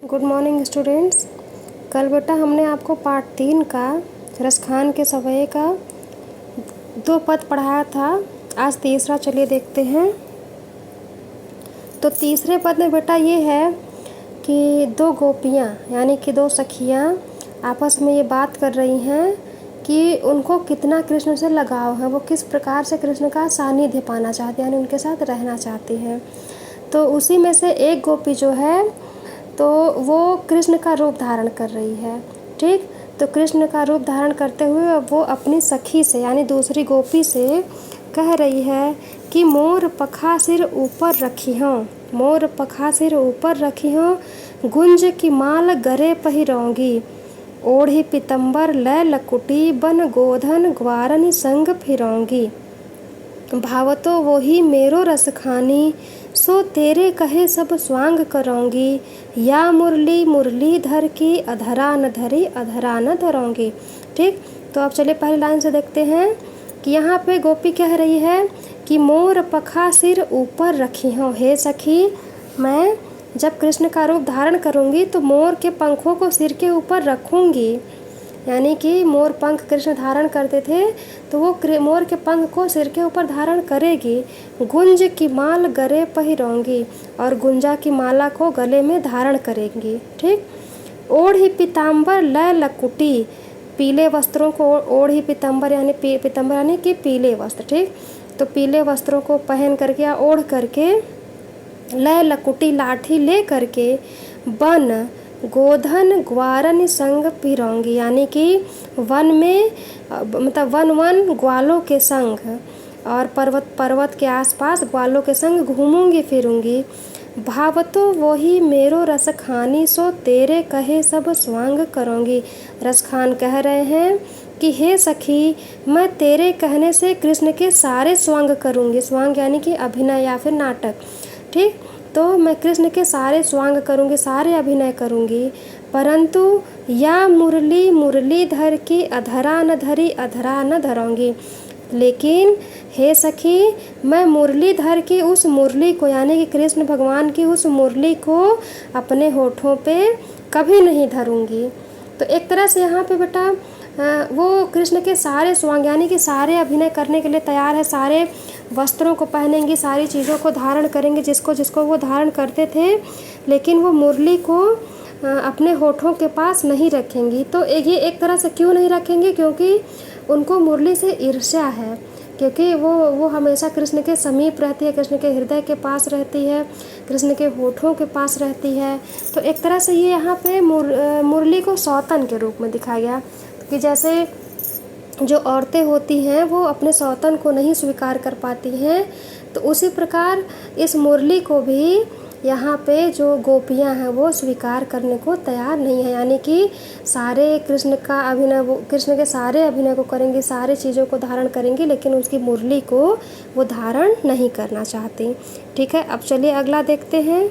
Good morning students. कल बेटा हमने आपको पार्ट 3 का रसखान के सवये का 2 पद पढ़ाया था। आज तीसरा चलिए देखते हैं। तो तीसरे पद में बेटा ये है कि 2 गोपियाँ यानी कि 2 सखियाँ आपस में ये बात कर रही हैं कि उनको कितना कृष्ण से लगाव है, वो किस प्रकार से कृष्ण का सानिध्य पाना चाहती हैं, यानी उनके साथ रहना चाहती हैं। तो उसी में से एक गोपी जो है तो वो कृष्ण का रूप धारण कर रही है। ठीक, तो कृष्ण का रूप धारण करते हुए वो अपनी सखी से यानी दूसरी गोपी से कह रही है कि मोर पखा सिर ऊपर रखी हों, मोर पखा सिर ऊपर रखी हों, गुंज की माल गरे पहिरौंगी, ओढ़ी पीतम्बर लय लकुटी, बन गोधन ग्वारन संग फिरौंगी, भावतो वही मेरो रस खानी, सो तेरे कहे सब स्वांग करौंगी, या मुरली मुरली धर की, अधरा न धरी अधरा न धरौंगी। ठीक, तो अब चलिए पहली लाइन से देखते हैं कि यहाँ पे गोपी कह रही है कि मोर पखा सिर ऊपर रखी हो, हे सखी मैं जब कृष्ण का रूप धारण करूँगी तो मोर के पंखों को सिर के ऊपर रखूँगी, यानी कि मोर पंख कृष्ण धारण करते थे तो वो मोर के पंख को सिर के ऊपर धारण करेगी। गुंज की माल गले पहिरौंगी, और गुंजा की माला को गले में धारण करेंगी। ठीक, ओढ़ी पीताम्बर लय लकुटी, पीले वस्त्रों को ओढ़ी पीताम्बर यानी पीताम्बर यानी कि पीले वस्त्र। ठीक, तो पीले वस्त्रों को पहन करके या ओढ़ करके, लय लकुटी लाठी ले करके, बन गोधन ग्वारन संग फिरौंगी, यानी कि वन में मतलब वन ग्वालों के संग और पर्वत के आसपास ग्वालों के संग घूमूंगी फिरूंगी, भावतो वही मेरो रस खानी, सो तेरे कहे सब स्वांग करूंगी। रसखान कह रहे हैं कि हे सखी मैं तेरे कहने से कृष्ण के सारे स्वांग करूंगी। स्वांग यानी कि अभिनय या फिर नाटक। ठीक, तो मैं कृष्ण के सारे स्वांग करूंगी, सारे अभिनय करूंगी, परंतु या मुरली मुरली धर की, अधरा न धरी अधरा न धरौंगी। लेकिन हे सखी मैं मुरली धर की उस मुरली को यानी कि कृष्ण भगवान की उस मुरली को अपने होठों पे कभी नहीं धरूंगी। तो एक तरह से यहाँ पे बेटा वो कृष्ण के सारे स्वांग यानी कि सारे अभिनय करने के लिए तैयार है, सारे वस्त्रों को पहनेंगी, सारी चीज़ों को धारण करेंगे जिसको जिसको वो धारण करते थे, लेकिन वो मुरली को अपने होठों के पास नहीं रखेंगी। तो ये एक तरह से क्यों नहीं रखेंगी, क्योंकि उनको मुरली से ईर्ष्या है, क्योंकि वो हमेशा कृष्ण के समीप रहती है, कृष्ण के हृदय के पास रहती है, कृष्ण के होठों के पास रहती है। तो एक तरह से ये यहाँ पे मुरली को सौतन के रूप में दिखाया गया कि जैसे जो औरतें होती हैं वो अपने सौतन को नहीं स्वीकार कर पाती हैं, तो उसी प्रकार इस मुरली को भी यहाँ पे जो गोपियाँ हैं वो स्वीकार करने को तैयार नहीं है, यानी कि सारे कृष्ण का अभिनय वो कृष्ण के सारे अभिनय को करेंगी, सारे चीज़ों को धारण करेंगी, लेकिन उसकी मुरली को वो धारण नहीं करना चाहती। ठीक है, अब चलिए अगला देखते हैं।